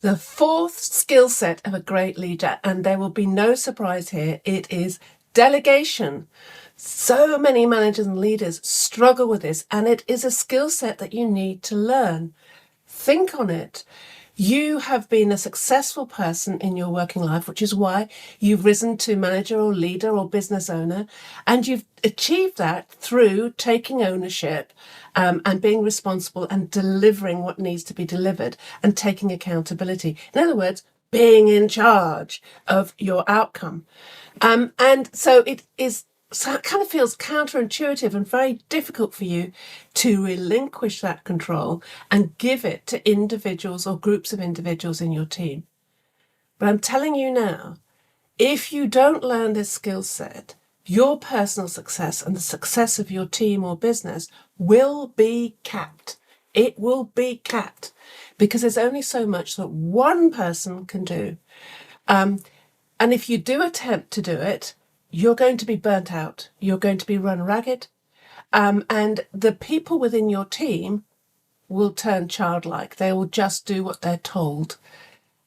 The fourth skill set of a great leader, and there will be no surprise here, it is delegation. So many managers and leaders struggle with this, and it is a skill set that you need to learn. Think on it. You have been a successful person in your working life, which is why you've risen to manager or leader or business owner, and you've achieved that through taking ownership and being responsible and delivering what needs to be delivered and taking accountability. In other words, being in charge of your outcome. And so it kind of feels counterintuitive and very difficult for you to relinquish that control and give it to individuals or groups of individuals in your team. But I'm telling you now, if you don't learn this skill set, your personal success and the success of your team or business will be capped. It will be capped because there's only so much that one person can do. And if you do attempt to do it, you're going to be burnt out. You're going to be run ragged. And the people within your team will turn childlike. They will just do what they're told.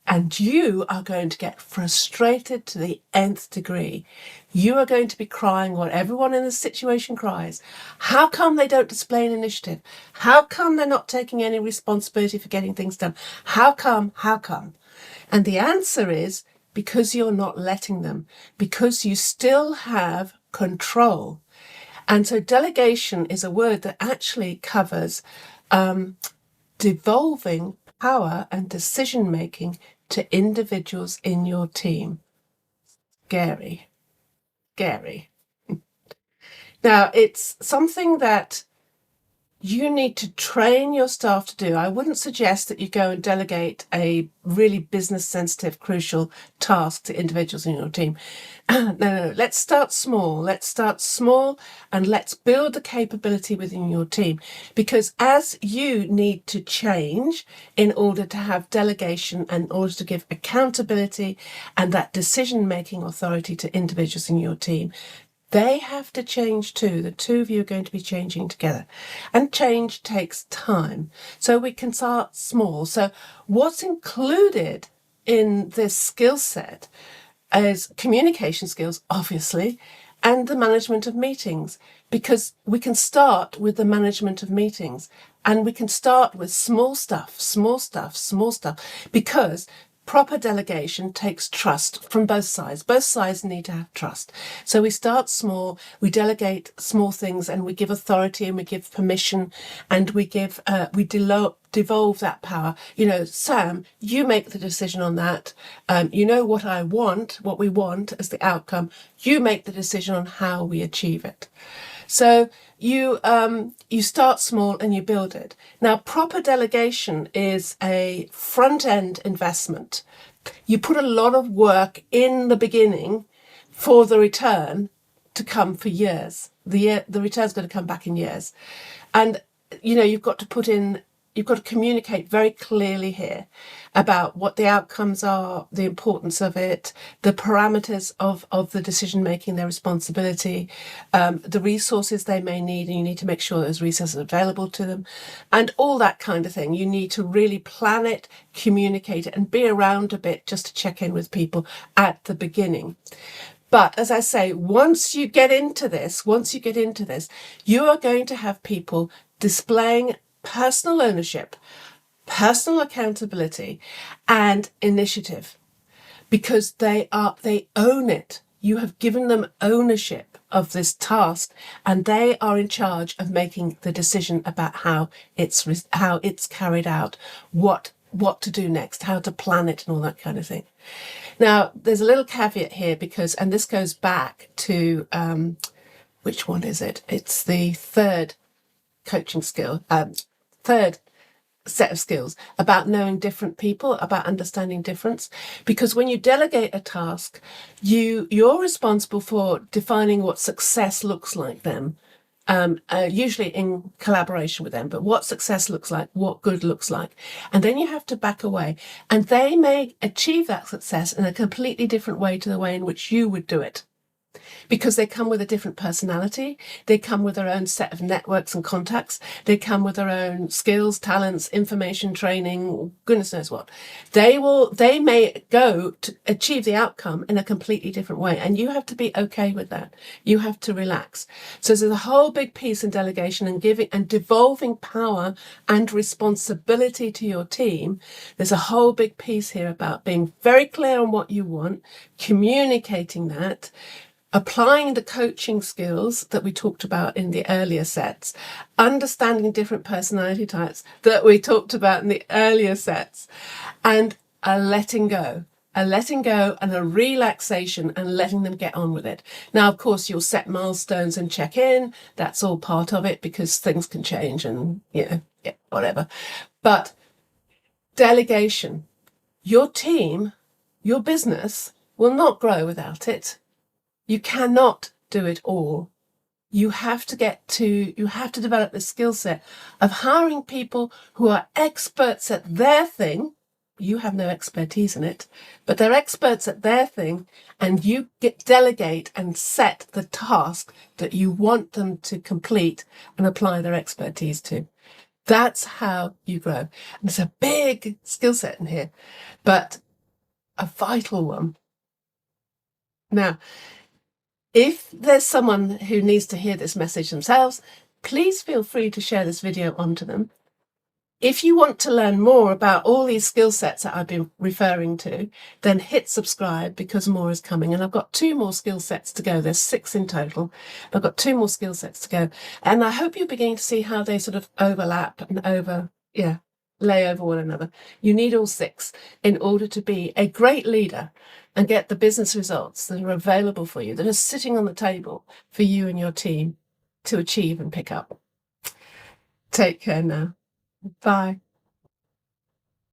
And you are going to get frustrated to the nth degree. You are going to be crying what everyone in the situation cries. How come they don't display an initiative? How come they're not taking any responsibility for getting things done? How come? How come? And the answer is, because you're not letting them, because you still have control. And so delegation is a word that actually covers devolving power and decision making to individuals in your team. Scary. Now, it's something that you need to train your staff to do. I wouldn't suggest that you go and delegate a really business sensitive, crucial task to individuals in your team. No. Let's start small. And let's build the capability within your team. Because as you need to change in order to have delegation and in order to give accountability and that decision-making authority to individuals in your team, they have to change too. The two of you are going to be changing together. And change takes time. So we can start small. So what's included in this skill set is communication skills, obviously, and the management of meetings. Because we can start with the management of meetings. And we can start with small stuff. Because proper delegation takes trust from both sides. Both sides need to have trust. So we start small, we delegate small things, and we give authority and we give permission, and we devolve that power. Sam, you make the decision on that. What we want as the outcome. You make the decision on how we achieve it. So you start small and you build it. Now, proper delegation is a front-end investment. You put a lot of work in the beginning for the return to come for years. The return's going to come back in years. And, you've got to communicate very clearly here about what the outcomes are, the importance of it, the parameters of the decision making, their responsibility, the resources they may need, and you need to make sure those resources are available to them, and all that kind of thing. You need to really plan it, communicate it, and be around a bit just to check in with people at the beginning. But as I say, once you get into this, you are going to have people displaying personal ownership, personal accountability, and initiative, because they own it. You have given them ownership of this task, and they are in charge of making the decision about how it's carried out, what to do next, how to plan it, and all that kind of thing. Now, there's a little caveat here and this goes back to which one is it? It's the third coaching skill. Third set of skills about knowing different people, about understanding difference. Because when you delegate a task, you're responsible for defining what success looks like them, usually in collaboration with them, but what success looks like, what good looks like. And then you have to back away. And they may achieve that success in a completely different way to the way in which you would do it. because they come with a different personality. They come with their own set of networks and contacts. They come with their own skills, talents, information, training, goodness knows what. They may go to achieve the outcome in a completely different way. And you have to be okay with that. You have to relax. So there's a whole big piece in delegation and giving and devolving power and responsibility to your team. There's a whole big piece here about being very clear on what you want, communicating that, applying the coaching skills that we talked about in the earlier sets, understanding different personality types that we talked about in the earlier sets, and a letting go and a relaxation and letting them get on with it. Now, of course, you'll set milestones and check in. That's all part of it because things can change and, whatever. But delegation, your team, your business will not grow without it. You cannot do it all. You have to develop the skill set of hiring people who are experts at their thing. You have no expertise in it, but they're experts at their thing, and you delegate and set the task that you want them to complete and apply their expertise to. That's how you grow. And there's a big skill set in here, but a vital one. Now, if there's someone who needs to hear this message themselves, please feel free to share this video onto them. If you want to learn more about all these skill sets that I've been referring to, then hit subscribe because more is coming. And I've got 2 more skill sets to go. There's 6 in total. I've got 2 more skill sets to go. And I hope you're beginning to see how they sort of overlap and lay over one another. You need all 6 in order to be a great leader and get the business results that are available for you, that are sitting on the table for you and your team to achieve and pick up. Take care now. Bye.